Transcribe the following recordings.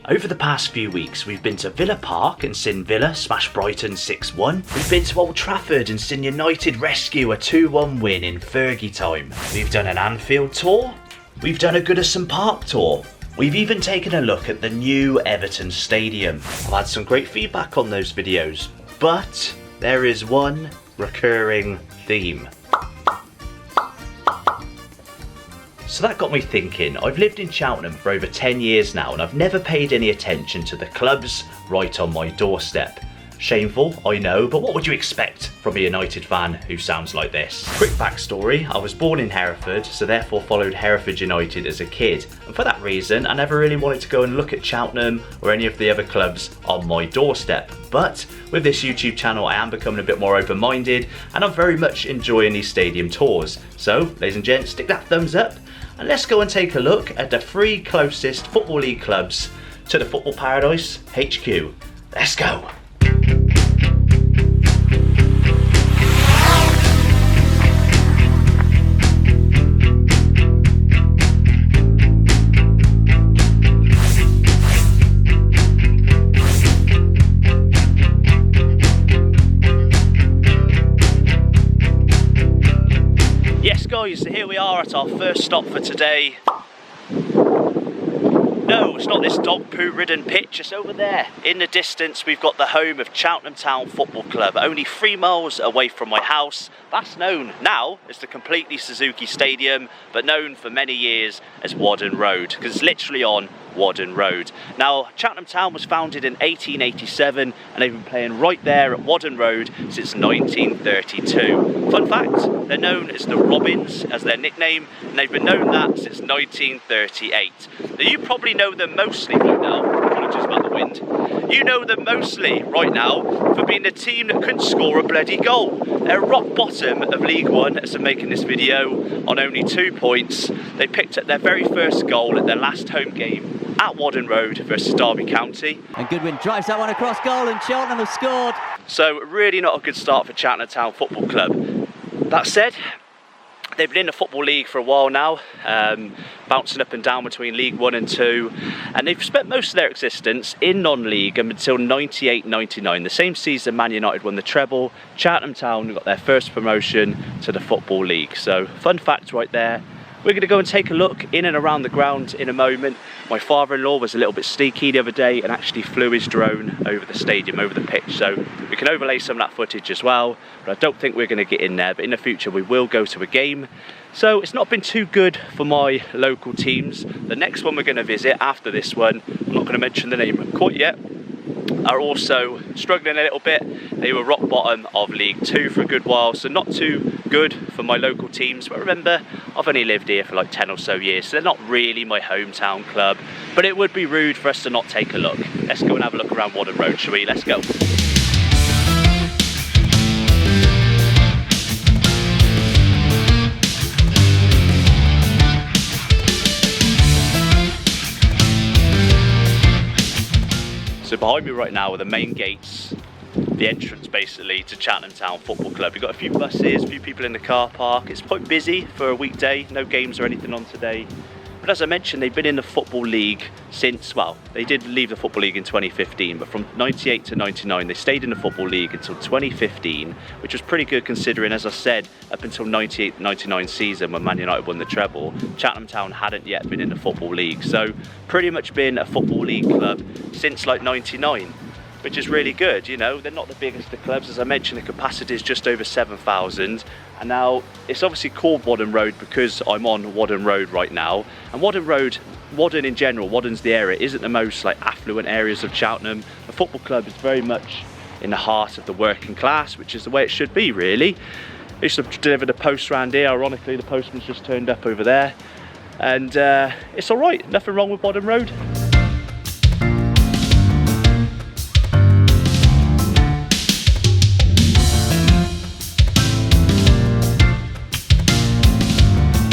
Over the past few weeks, we've been to Villa Park and seen Villa smash Brighton 6-1. We've been to Old Trafford and seen United rescue a 2-1 win in Fergie time. We've done an Anfield tour. We've done a Goodison Park tour. We've even taken a look at the new Everton Stadium. I've had some great feedback on those videos, but there is one recurring theme. So that got me thinking. I've lived in Cheltenham for over 10 years now and I've never paid any attention to the clubs right on my doorstep. Shameful, I know, but what would you expect from a United fan who sounds like this? Quick backstory, I was born in Hereford, so therefore followed Hereford United as a kid. And for that reason, I never really wanted to go and look at Cheltenham or any of the other clubs on my doorstep. But with this YouTube channel, I am becoming a bit more open-minded and I'm very much enjoying these stadium tours. So, ladies and gents, stick that thumbs up and let's go and take a look at the 3 closest Football League clubs to the Footy Paradise HQ. Let's go! Guys, so here we are at our first stop for today. No, it's not this dog poo ridden pitch, it's over there. In the distance we've got the home of Cheltenham Town Football Club, only 3 miles away from my house. That's known now as the completely Suzuki Stadium, but known for many years as Whaddon Road, because it's literally on Whaddon Road. Now, Cheltenham Town was founded in 1887 and they've been playing right there at Whaddon Road since 1932. Fun fact, they're known as the Robins as their nickname, and they've been known that since 1938. Now, you probably know them mostly right now, apologies about the wind, you know them mostly right now for being the team that couldn't score a bloody goal. They're rock bottom of League One as I'm making this video on only 2 points. They picked up their very first goal at their last home game at Whaddon Road versus Derby County. And Goodwin drives that one across goal and Cheltenham have scored. So really not a good start for Cheltenham Town Football Club. That said, they've been in the Football League for a while now, bouncing up and down between League 1 and 2, and they've spent most of their existence in non-league until 98-99. The same season Man United won the treble, Cheltenham Town got their first promotion to the Football League. So fun fact right there. We're going to go and take a look in and around the ground in a moment. My father-in-law was a little bit sneaky the other day and actually flew his drone over the stadium, over the pitch. So we can overlay some of that footage as well, but I don't think we're going to get in there. But in the future, we will go to a game. So it's not been too good for my local teams. The next one we're going to visit after this one, I'm not going to mention the name quite yet, are also struggling a little bit. They were rock bottom of League 2 for a good while, so not too good for my local teams. But remember, I've only lived here for like 10 or so years, so they're not really my hometown club. But it would be rude for us to not take a look. Let's go and have a look around Whaddon Road, shall we? Let's go. So behind me right now are the main gates, the entrance basically to Cheltenham Town Football Club. We've got a few buses, a few people in the car park. It's quite busy for a weekday, no games or anything on today. But as I mentioned, they've been in the Football League since, well, they did leave the Football League in 2015, but from 98 to 99, they stayed in the Football League until 2015, which was pretty good considering, as I said, up until 98-99 season when Man United won the treble, Cheltenham Town hadn't yet been in the Football League. So pretty much been a Football League club since like 99. Which is really good, you know. They're not the biggest of clubs. As I mentioned, the capacity is just over 7,000. And now, it's obviously called Whaddon Road because I'm on Whaddon Road right now. And Whaddon Road, Whaddon in general, Whaddon's the area, isn't the most like affluent areas of Cheltenham. The football club is very much in the heart of the working class, which is the way it should be, really. I used to deliver the post around here. Ironically, the postman's just turned up over there. And it's all right, nothing wrong with Whaddon Road.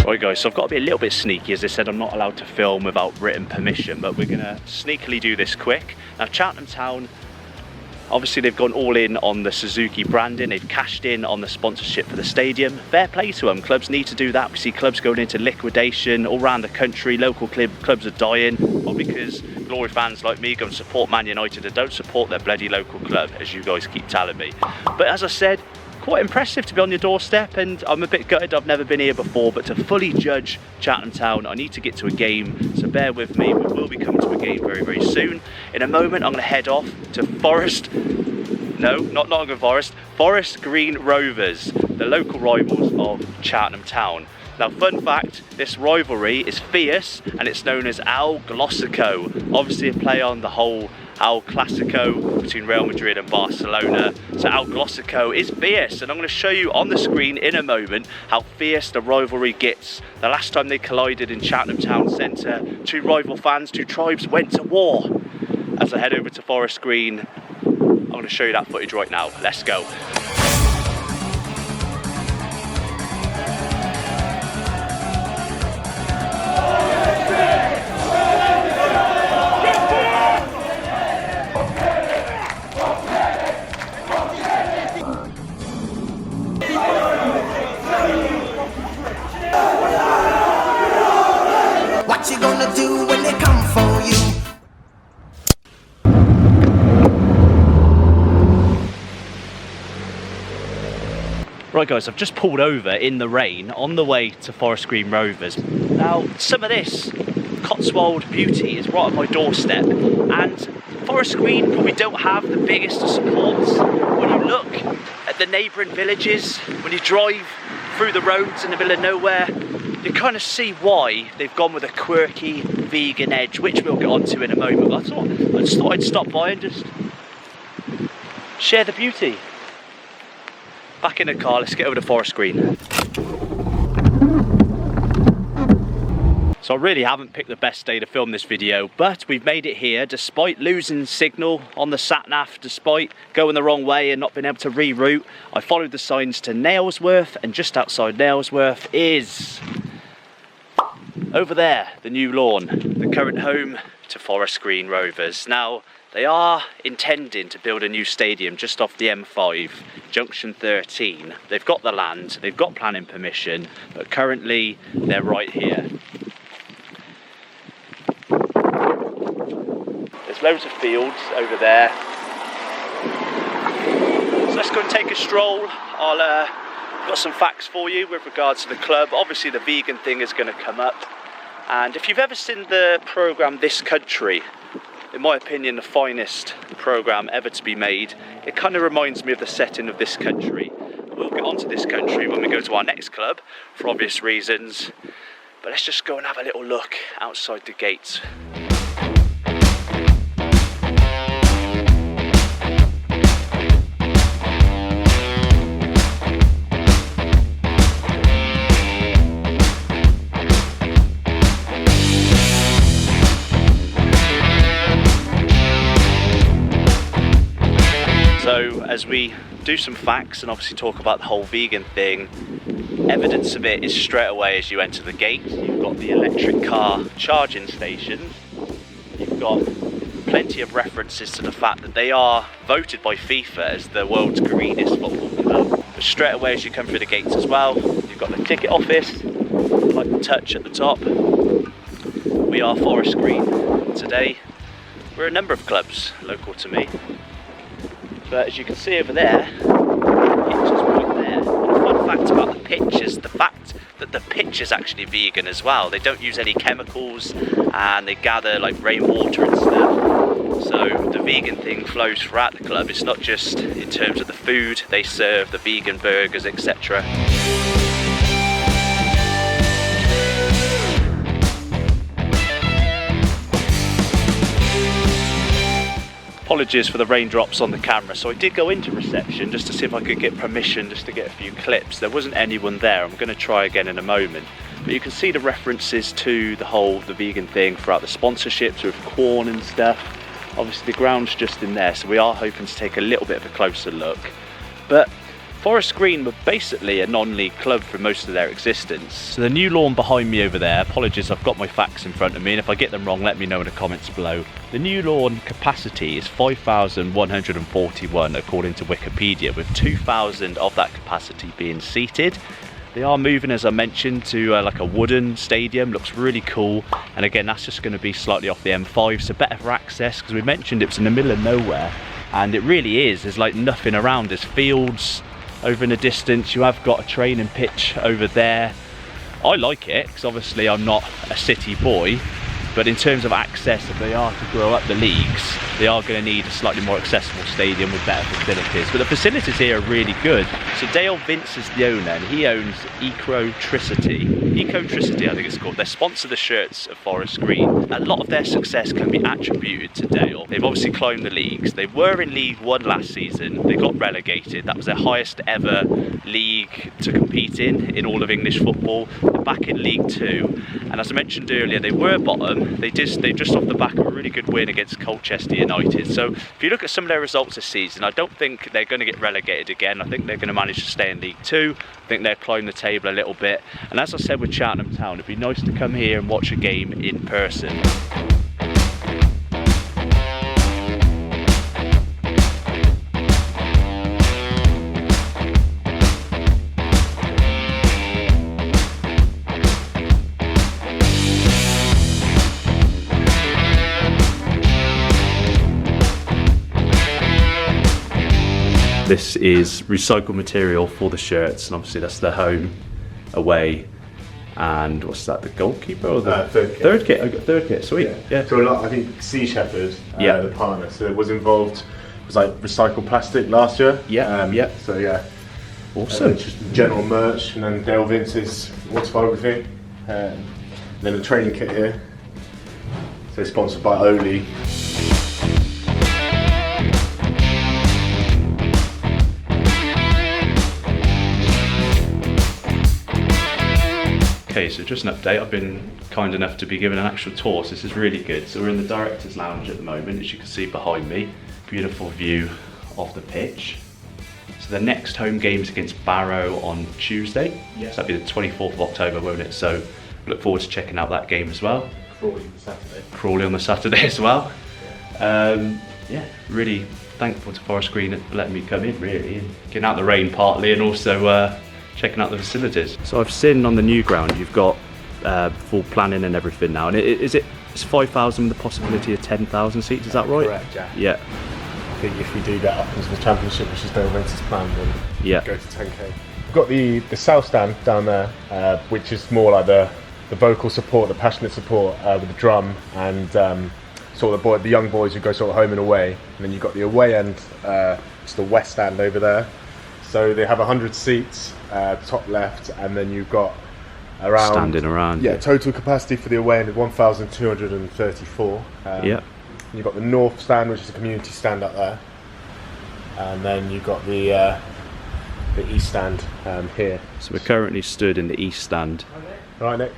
Right guys, so I've got to be a little bit sneaky. As I said, I'm not allowed to film without written permission, but we're going to sneakily do this quick. Now, Cheltenham Town Obviously they've gone all in on the Suzuki branding, they've cashed in on the sponsorship for the stadium. Fair play to them, clubs need to do that. We see clubs going into liquidation all around the country, local clubs are dying, all because Glory fans like me go and support Man United and don't support their bloody local club, as you guys keep telling me. But as I said, quite impressive to be on your doorstep, and I'm a bit gutted I've never been here before, but to fully judge Cheltenham Town I need to get to a game, so bear with me. We will be coming to a game very, very soon. In a moment I'm going to head off to Forest Green Rovers, the local rivals of Cheltenham Town. Now, fun fact, this rivalry is fierce and it's known as El Clásico, obviously a play on the whole El Clásico between Real Madrid and Barcelona. So El Clásico is fierce, and I'm going to show you on the screen in a moment how fierce the rivalry gets. The last time they collided in Cheltenham Town Centre, two rival fans, two tribes went to war. As I head over to Forest Green, I'm going to show you that footage right now. Let's go. What you gonna do when they come for you? Right guys, I've just pulled over in the rain on the way to Forest Green Rovers. Now, some of this Cotswold beauty is right on my doorstep, and Forest Green probably don't have the biggest of supports. When you look at the neighbouring villages, when you drive through the roads in the middle of nowhere, you kind of see why they've gone with a quirky vegan edge, which we'll get onto in a moment. I just thought I'd stop by and just share the beauty. Back in the car, let's get over to Forest Green. So I really haven't picked the best day to film this video, but we've made it here despite losing signal on the sat-nav, despite going the wrong way and not being able to reroute. I followed the signs to Nailsworth, and just outside Nailsworth is over there, the new lawn, the current home to Forest Green Rovers. Now, they are intending to build a new stadium just off the M5, junction 13. They've got the land, they've got planning permission, but currently they're right here. There's loads of fields over there. So let's go and take a stroll. I've got some facts for you with regards to the club. Obviously the vegan thing is going to come up. And if you've ever seen the programme This Country, in my opinion the finest programme ever to be made, it kind of reminds me of the setting of This Country. We'll get onto This Country when we go to our next club for obvious reasons, but let's just go and have a little look outside the gates. So as we do some facts and obviously talk about the whole vegan thing, evidence of it is straight away as you enter the gate. You've got the electric car charging stations. You've got plenty of references to the fact that they are voted by FIFA as the world's greenest football club. But straight away as you come through the gates as well, you've got the ticket office, like the touch at the top. We are Forest Green. Today, we're a number of clubs local to me. But as you can see over there, the pitch is right there. And a fun fact about the pitch is the fact that the pitch is actually vegan as well. They don't use any chemicals and they gather like rainwater and stuff. So the vegan thing flows throughout the club. It's not just in terms of the food they serve, the vegan burgers, etc. Apologies for the raindrops on the camera. So I did go into reception just to see if I could get permission just to get a few clips. There wasn't anyone there. I'm going to try again in a moment. But you can see the references to the vegan thing throughout the sponsorships with corn and stuff. Obviously the ground's just in there, so we are hoping to take a little bit of a closer look. But Forest Green were basically a non-league club for most of their existence. So the new lawn behind me over there, apologies, I've got my facts in front of me, and if I get them wrong, let me know in the comments below. The new lawn capacity is 5,141 according to Wikipedia, with 2,000 of that capacity being seated. They are moving, as I mentioned, to like a wooden stadium. Looks really cool, and again, that's just going to be slightly off the M5, so better for access, because we mentioned it was in the middle of nowhere, and it really is. There's like nothing around. There's fields over in the distance. You have got a training pitch over there. I like it because obviously I'm not a city boy, but in terms of access, if they are to grow up the leagues, they are going to need a slightly more accessible stadium with better facilities. But the facilities here are really good. So Dale Vince is the owner, and he owns Ecotricity, I think it's called. They sponsor the shirts of Forest Green. A lot of their success can be attributed to Dale. They've obviously climbed the leagues. They were in League One last season. They got relegated. That was their highest ever league to compete in all of English football. They're back in League Two, and as I mentioned earlier, they were bottom. They just off the back of a really good win against Colchester United. So if you look at some of their results this season, I don't think they're going to get relegated again. I think they're going to manage to stay in League Two. I think they'll climb the table a little bit. And as I said with Cheltenham Town, it'd be nice to come here and watch a game in person. This is recycled material for the shirts, and obviously that's the home, away, and what's that, the goalkeeper or the third kit? I got third kit, sweet. Yeah. So a lot, I think Sea Shepherd, the partner, so it was involved, it was like recycled plastic last year. So yeah. Awesome. Just general merch, and then Dale Vince's autobiography, and then the training kit here. So sponsored by Oli. Okay, so just an update. I've been kind enough to be given an actual tour, so this is really good. So we're in the Director's Lounge at the moment, as you can see behind me. Beautiful view of the pitch. So the next home game is against Barrow on Tuesday. So that'll be the 24th of October, won't it? So look forward to checking out that game as well. Crawley on the Saturday. Crawley on the Saturday as well. Yeah, really thankful to Forest Green for letting me come in, really, and getting out the rain partly, and also checking out the facilities. So I've seen on the new ground you've got full planning and everything now, and it's 5,000 with the possibility of 10,000 seats, is that right? Correct, yeah. Yeah. I think if we do get up into the Championship, which is Dale Vince's plan, then go to 10k. We've got the South Stand down there, which is more like the vocal support, the passionate support with the drum, and sort of the young boys who go sort of home and away. And then you've got the away end, it's the West Stand over there. So they have 100 seats, top left, and then you've got around... Standing around. Yeah, total capacity for the away end is 1,234. You've got the North Stand, which is a community stand up there. And then you've got the East Stand here. So we're currently stood in the East Stand. All right, Nick.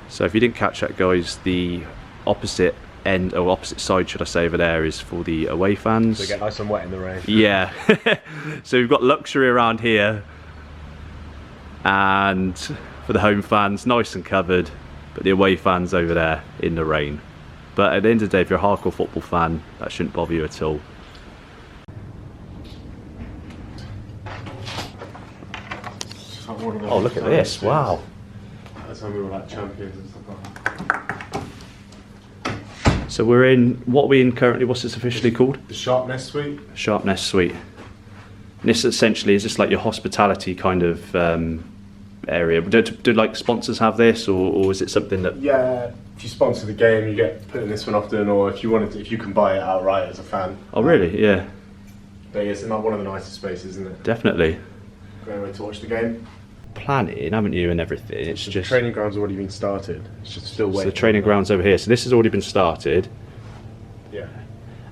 So if you didn't catch that, guys, the opposite end, or opposite side should I say, over there is for the away fans. So get nice and wet in the rain. Yeah. So we've got luxury around here, and for the home fans, nice and covered, but the away fans over there in the rain. But at the end of the day, if you're a hardcore football fan, that shouldn't bother you at all. Oh, look at this, wow. That's when we were like champions and stuff like that. So we're in, what are we in currently, what's this officially called? The Sharp Nest Suite. Sharp Nest Suite. And this essentially is just like your hospitality kind of area. Do like sponsors have this, or is it something that... Yeah, if you sponsor the game, you get put in this one often, or if you wanted to, if you can buy it outright as a fan. Oh really? Yeah. But it's not one of the nicest spaces, isn't it? Definitely. Great way to watch the game. Planning, haven't you, and everything? It's so just... The training ground's already been started. It's just still waiting. So the training ground's over here. So this has already been started. Yeah.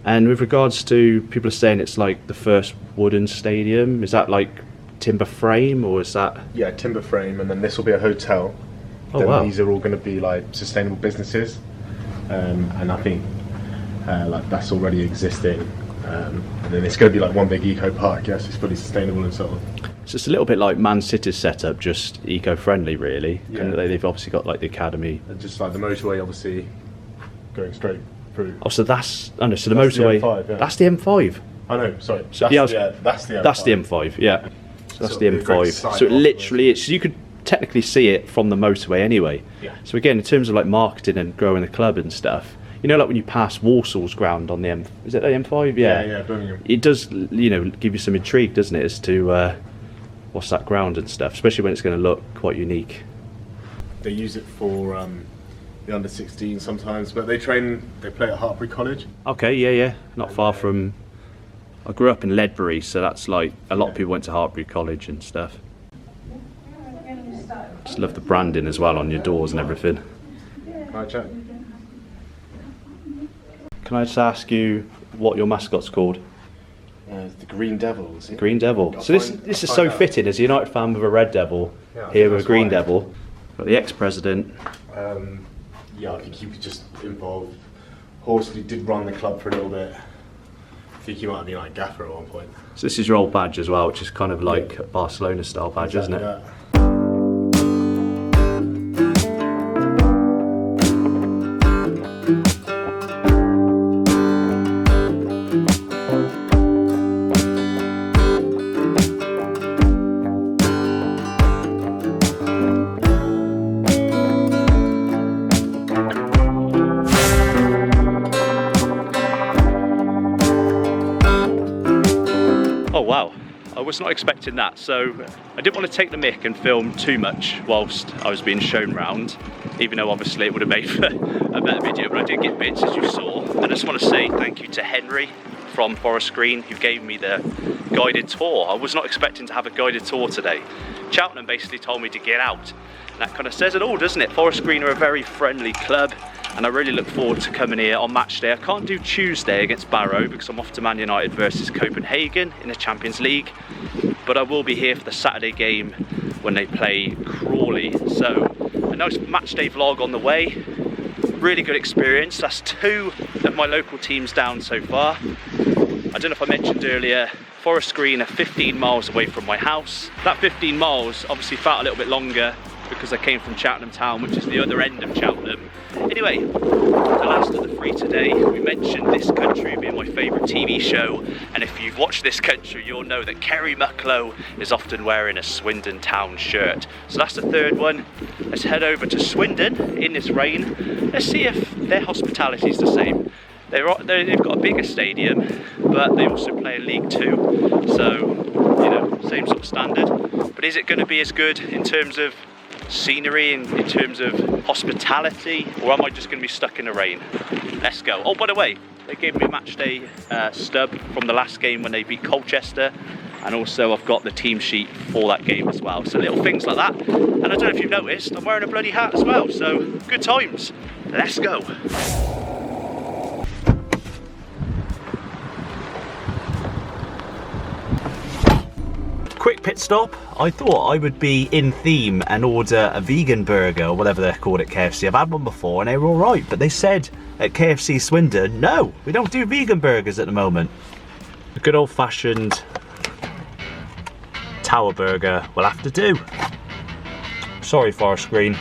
And with regards to, people are saying it's like the first wooden stadium. Is that like timber frame, or is that... Yeah, timber frame, and then this will be a hotel. Oh, then wow. These are all going to be like sustainable businesses, and I think like that's already existing. And then it's going to be like one big eco park. Yes, it's fully sustainable and so on. So it's a little bit like Man City's setup, just eco-friendly, really. Yeah. They've obviously got like the academy, And just like the motorway, obviously going straight through. Oh, so that's so the That's motorway. the M5, yeah. That's the M5. I know. Sorry. So, That's, yeah, that's the M5. That's the M5. Yeah. So that's So the it'd be a great M5. sign So it off literally, it's you could technically see it from the motorway anyway. Yeah. So again, in terms of like marketing and growing the club and stuff, you know, like when you pass Warsaw's ground on the is it the M5? Yeah, Birmingham. It does, you know, give you some intrigue, doesn't it, as to what's that ground and stuff, especially when it's going to look quite unique. They use it for the under 16 sometimes, but they play at Hartbury College. Okay, yeah, not far from. I grew up in Ledbury, so that's like a lot of people went to Hartbury College and stuff. Just love the branding as well on your doors and everything. Right, Jack. Can I just ask you what your mascot's called? The Green Devils. Green Devil. So this is so fitting as a United fan with a Red Devil, here with a Green Devil. Got the ex-president. Yeah, I think he was just involved. Horsley did run the club for a little bit. I think he might have been like gaffer at one point. So this is your old badge as well, which is kind of like a Barcelona style badge, isn't it? Yeah. Oh wow, I was not expecting that. So I didn't want to take the mick and film too much whilst I was being shown round, even though obviously it would have made for a better video, but I did get bits as you saw. And I just want to say thank you to Henry from Forest Green who gave me the guided tour. I was not expecting to have a guided tour today. Cheltenham basically told me to get out. And that kind of says it all, doesn't it? Forest Green are a very friendly club, and I really look forward to coming here on match day. I can't do Tuesday against Barrow because I'm off to Man United versus Copenhagen in the Champions League, but I will be here for the Saturday game when they play Crawley. So a nice match day vlog on the way. Really good experience. That's 2 of my local teams down so far. I don't know if I mentioned earlier, Forest Green are 15 miles away from my house. That 15 miles obviously felt a little bit longer because I came from Cheltenham Town, which is the other end of Cheltenham. Anyway, the last of the 3 today. We mentioned This Country being my favourite TV show, and if you've watched This Country, you'll know that Kerry Mucklow is often wearing a Swindon Town shirt. So that's the 3rd one. Let's head over to Swindon in this rain. Let's see if their hospitality is the same. They've got a bigger stadium, but they also play in League 2, so, you know, same sort of standard. But is it going to be as good in terms of scenery, in terms of hospitality, or am I just going to be stuck in the rain? Let's go. Oh, by the way, they gave me a match day stub from the last game when they beat Colchester, and also I've got the team sheet for that game as well. So little things like that. And I don't know if you've noticed, I'm wearing a bloody hat as well, so good times. Let's go. Quick pit stop. I thought I would be in theme and order a vegan burger or whatever they're called at KFC. I've had one before and they were alright, but they said at KFC Swindon, no, we don't do vegan burgers at the moment. A good old fashioned tower burger will have to do. Sorry, Forest Green.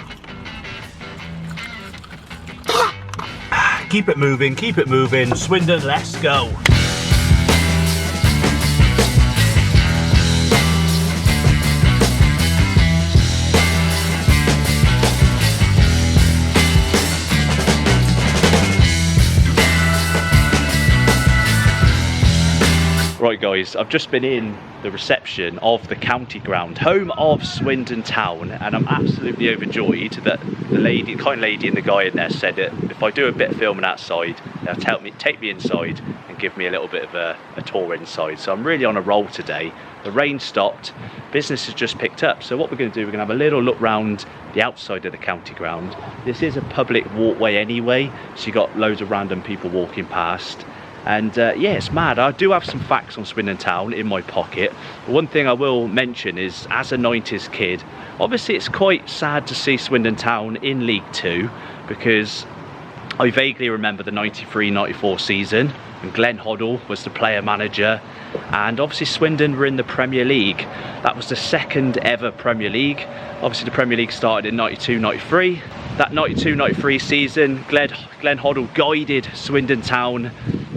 Keep it moving, Swindon, let's go. Right guys, I've just been in the reception of the county ground, home of Swindon Town, and I'm absolutely overjoyed that the kind lady and the guy in there said that if I do a bit of filming outside, they'll take me inside and give me a little bit of a tour inside. So I'm really on a roll today. The rain stopped, business has just picked up. So what we're going to do, we're going to have a little look round the outside of the county ground. This is a public walkway anyway, so you've got loads of random people walking past. And yeah, it's mad. I do have some facts on Swindon Town in my pocket. But one thing I will mention is, as a 90s kid, obviously it's quite sad to see Swindon Town in League 2, because I vaguely remember the 93-94 season, and Glenn Hoddle was the player manager, and obviously Swindon were in the Premier League. That was the second ever Premier League. Obviously the Premier League started in 92-93. That 92-93 season, Glenn Hoddle guided Swindon Town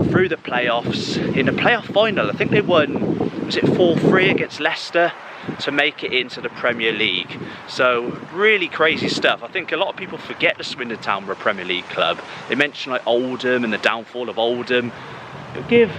through the playoffs. In the playoff final, I think they won, was it 4-3 against Leicester, to make it into the Premier League. So really crazy stuff. I think a lot of people forget the Swindon Town were a Premier League club. They mention like Oldham and the downfall of Oldham, but give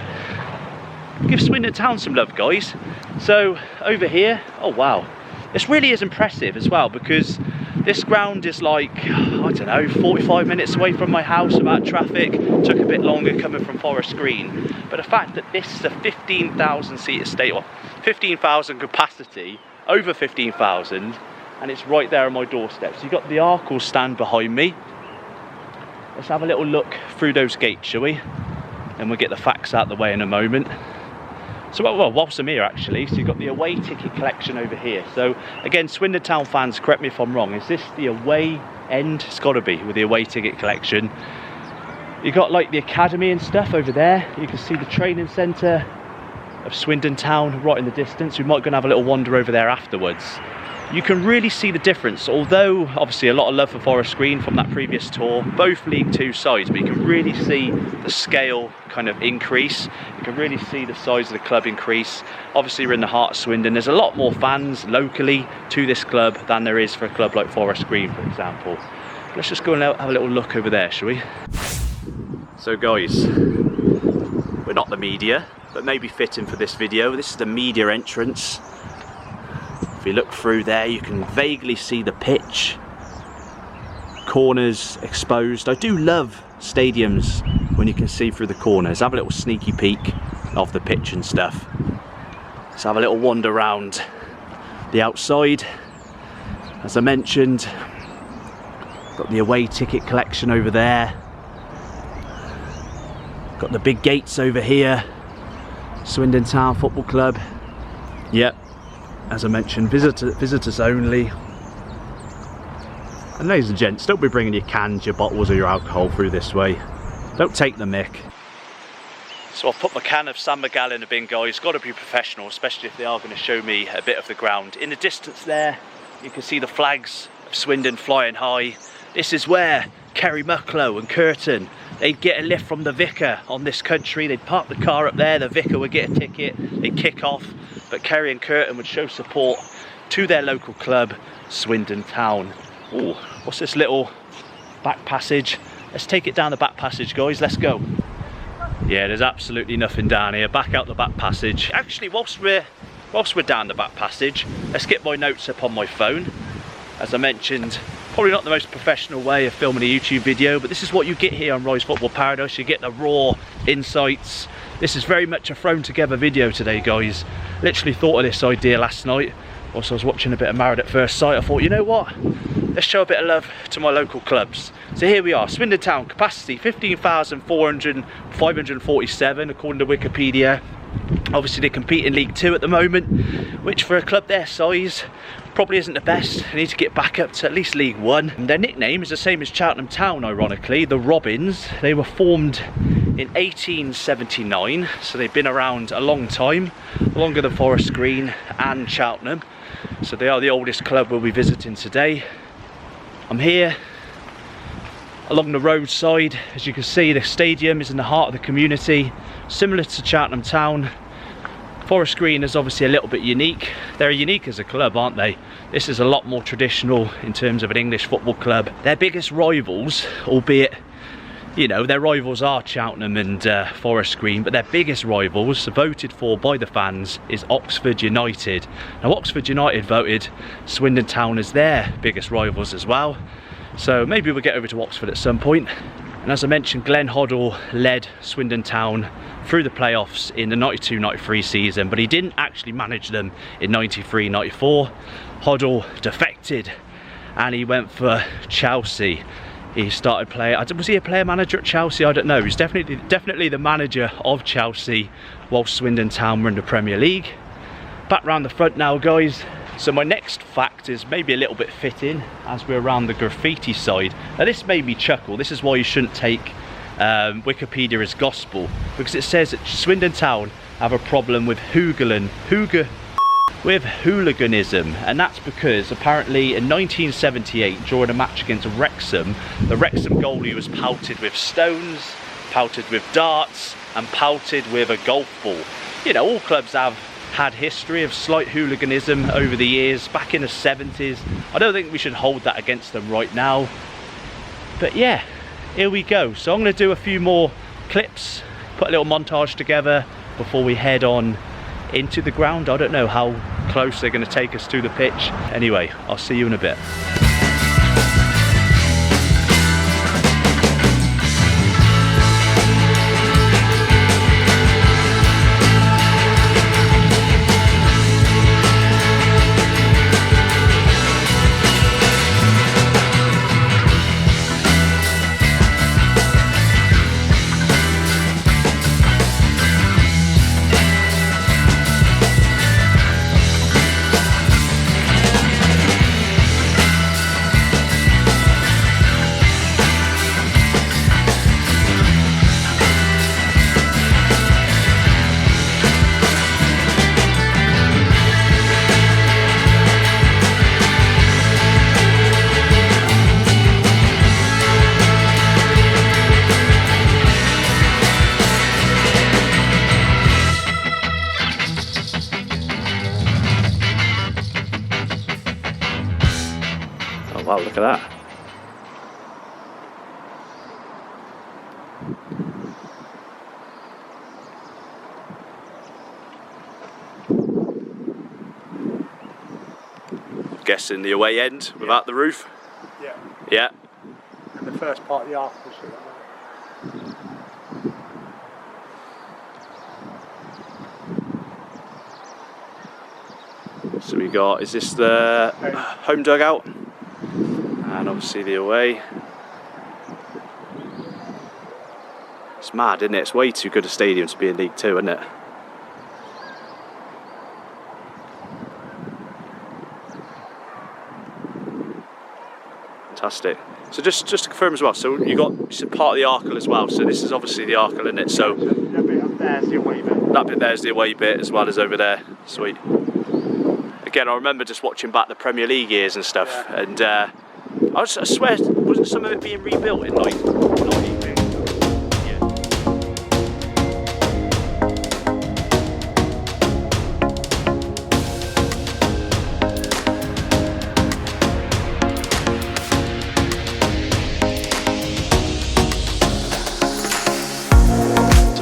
Swindon Town some love, guys. So over here, oh wow, this really is impressive as well, because this ground is like, I don't know, 45 minutes away from my house without traffic. Took a bit longer coming from Forest Green. But the fact that this is a 15,000 seat stadium, 15,000 capacity, over 15,000, and it's right there on my doorstep. So you've got the Arkle stand behind me. Let's have a little look through those gates, shall we? And we'll get the facts out of the way in a moment. So well, whilst I'm here actually, so you've got the away ticket collection over here. So again, Swindon Town fans, correct me if I'm wrong, is this the away end? It's got to be, with the away ticket collection. You've got like the academy and stuff over there. You can see the training centre of Swindon Town right in the distance. We might go and have a little wander over there afterwards. You can really see the difference, although obviously a lot of love for Forest Green from that previous tour, both League Two sides, but you can really see the scale kind of increase. You can really see the size of the club increase. Obviously we're in the heart of Swindon. There's a lot more fans locally to this club than there is for a club like Forest Green, for example. Let's just go and have a little look over there, shall we? So guys, we're not the media, but maybe fitting for this video. This is the media entrance. If you look through there, you can vaguely see the pitch. Corners exposed. I do love stadiums when you can see through the corners. Have a little sneaky peek of the pitch and stuff. Let's have a little wander around the outside. As I mentioned, got the away ticket collection over there. Got the big gates over here. Swindon Town Football Club. Yep. As I mentioned, visitors only. And ladies and gents, don't be bringing your cans, your bottles or your alcohol through this way. Don't take the mick. So I've put my can of San Miguel in the bin, guys. Got to be professional, especially if they are going to show me a bit of the ground. In the distance there, you can see the flags of Swindon flying high. This is where Kerry Mucklow and Curtin, they'd get a lift from the vicar on this country. They'd park the car up there, the vicar would get a ticket, they'd kick off. But Kerry and Curtin would show support to their local club, Swindon Town. Oh, what's this little back passage? Let's take it down the back passage, guys. Let's go. Yeah, there's absolutely nothing down here. Back out the back passage. Actually, whilst we're down the back passage, let's get my notes up on my phone. As I mentioned, probably not the most professional way of filming a YouTube video, but this is what you get here on Rise Football Paradise. You get the raw insights. This is very much a thrown together video today, guys. Literally thought of this idea last night whilst I was watching a bit of Married at First Sight. I thought, you know what? Let's show a bit of love to my local clubs. So here we are, Swindon Town, capacity 15,547 according to Wikipedia. Obviously they compete in League Two at the moment, which for a club their size probably isn't the best. They need to get back up to at least League One. And their nickname is the same as Cheltenham Town, ironically, the Robins. They were formed in 1879, so they've been around a long time, longer than Forest Green and Cheltenham. So they are the oldest club we'll be visiting today. I'm here along the roadside. As you can see, the stadium is in the heart of the community, similar to Cheltenham Town. Forest Green is obviously a little bit unique. They're unique as a club, aren't they? This is a lot more traditional in terms of an English football club. Their biggest rivals, albeit, you know, their rivals are Cheltenham and Forest Green, but their biggest rivals, voted for by the fans, is Oxford United. Now Oxford United voted Swindon Town as their biggest rivals as well. So maybe we'll get over to Oxford at some point. And as I mentioned, Glenn Hoddle led Swindon Town through the playoffs in the 92-93 season, but he didn't actually manage them in 93-94. Hoddle defected and he went for Chelsea. He started playing, was he a player manager at Chelsea? I don't know. He's definitely the manager of Chelsea while Swindon Town were in the Premier League. Back round the front now, guys. So my next fact is maybe a little bit fitting as we're around the graffiti side. Now this made me chuckle. This is why you shouldn't take Wikipedia as gospel, because it says that Swindon Town have a problem with hooliganism, and that's because apparently in 1978 during a match against Wrexham, the Wrexham goalie was pelted with stones, pelted with darts and pelted with a golf ball. You know, all clubs have had history of slight hooliganism over the years. Back in the 70s, I don't think we should hold that against them right now, but yeah, here we go. So I'm going to do a few more clips, put a little montage together before we head on into the ground. I don't know how close they're going to take us to the pitch. Anyway, I'll see you in a bit. Wow, look at that. Guessing the away end without the roof? Yeah. Yeah. And the first part of the arc was like that. So we got, is this the home dugout? And obviously the away. It's mad, isn't it? It's way too good a stadium to be in League Two, isn't it? Fantastic. So just to confirm as well, so you said part of the Arkle as well, so this is obviously the Arkle, isn't it? So that bit up there's the away bit. That bit there's the away bit as well as over there. Sweet. Again, I remember just watching back the Premier League years and stuff, yeah. And I swear, wasn't some of it being rebuilt in like 90s?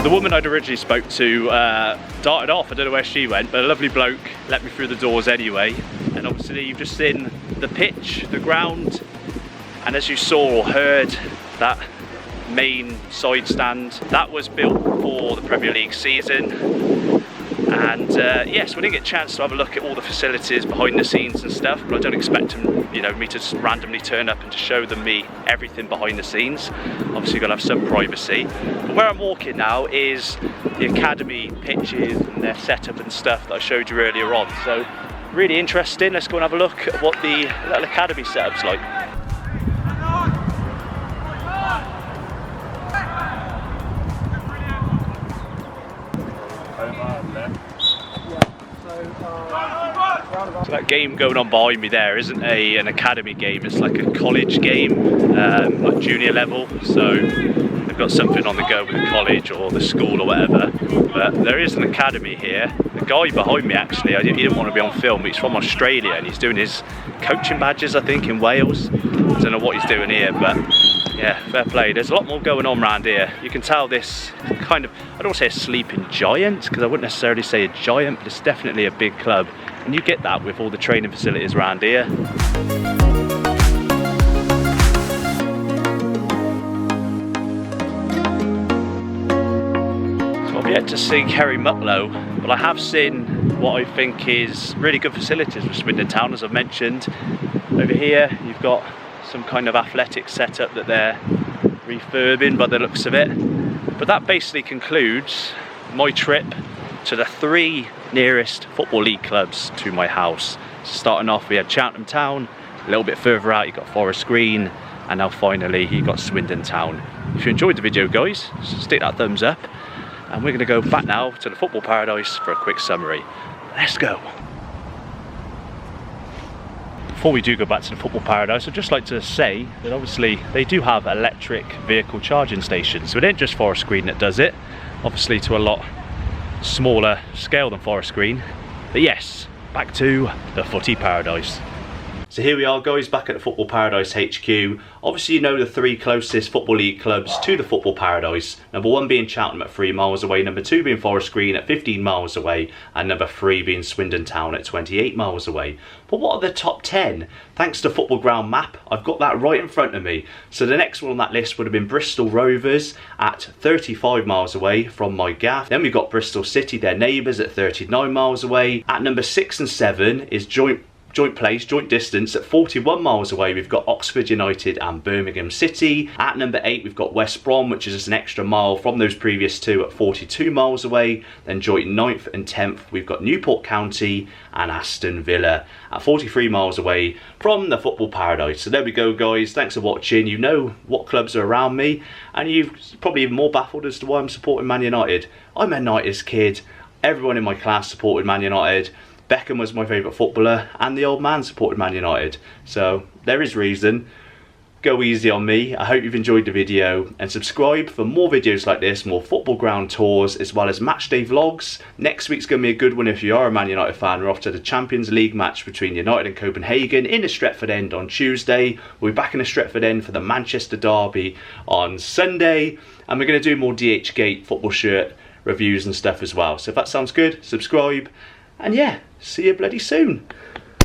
The woman I'd originally spoke to darted off. I don't know where she went, but a lovely bloke let me through the doors anyway. And obviously you've just seen the pitch, the ground, and as you saw or heard, that main side stand, that was built for the Premier League season. And yes, we didn't get a chance to have a look at all the facilities behind the scenes and stuff, but I don't expect them, you know, me to just randomly turn up and to show them everything behind the scenes. Obviously you've got to have some privacy. But where I'm walking now is the academy pitches and their setup and stuff that I showed you earlier on. So really interesting. Let's go and have a look at what the little academy setup's like. So that game going on behind me there isn't an academy game, it's like a college game, like junior level, so they've got something on the go with the college or the school or whatever, but there is an academy here. The guy behind me actually, he didn't want to be on film, but he's from Australia and he's doing his coaching badges I think in Wales. I don't know what he's doing here, but yeah, fair play. There's a lot more going on around here. You can tell this kind of, I don't want to say a sleeping giant, because I wouldn't necessarily say a giant, but it's definitely a big club. And you get that with all the training facilities around here. So I've yet to see Kerry Mutlow, but I have seen what I think is really good facilities with Swindon Town, as I've mentioned. Over here you've got some kind of athletic setup that they're refurbing by the looks of it. But that basically concludes my trip to the 3 nearest Football League clubs to my house. Starting off, we had Cheltenham Town. A little bit further out, you got Forest Green. And now finally, you got Swindon Town. If you enjoyed the video, guys, stick that thumbs up. And we're going to go back now to the Football Paradise for a quick summary. Let's go. Before we do go back to the Football Paradise, I'd just like to say that obviously they do have electric vehicle charging stations. So it ain't just Forest Green that does it, obviously to a lot smaller scale than Forest Green. But yes, back to the Footy Paradise. So here we are, guys, back at the Football Paradise HQ. Obviously you know the 3 closest Football League clubs to the Football Paradise. Number 1 being Cheltenham at 3 miles away, number 2 being Forest Green at 15 miles away, and number 3 being Swindon Town at 28 miles away. But what are the top 10? Thanks to Football Ground Map, I've got that right in front of me. So the next one on that list would have been Bristol Rovers at 35 miles away from my gaff. Then we've got Bristol City, their neighbours, at 39 miles away. At number 6 and 7 is joint distance at 41 miles away. We've got Oxford United and Birmingham City. At number 8 we've got West Brom, which is just an extra mile from those previous 2 at 42 miles away. Then joint 9th and 10th we've got Newport County and Aston Villa at 43 miles away from the Football Paradise. So there we go, guys, thanks for watching. You know what clubs are around me, and you're probably even more baffled as to why I'm supporting Man United. I'm a United's kid. Everyone in my class supported Man United. Beckham was my favourite footballer, and the old man supported Man United. So there is reason. Go easy on me. I hope you've enjoyed the video, and subscribe for more videos like this, more football ground tours, as well as matchday vlogs. Next week's going to be a good one if you are a Man United fan. We're off to the Champions League match between United and Copenhagen in the Stretford End on Tuesday. We'll be back in the Stretford End for the Manchester derby on Sunday, and we're going to do more DHgate football shirt reviews and stuff as well. So if that sounds good, subscribe. And yeah, see you bloody soon.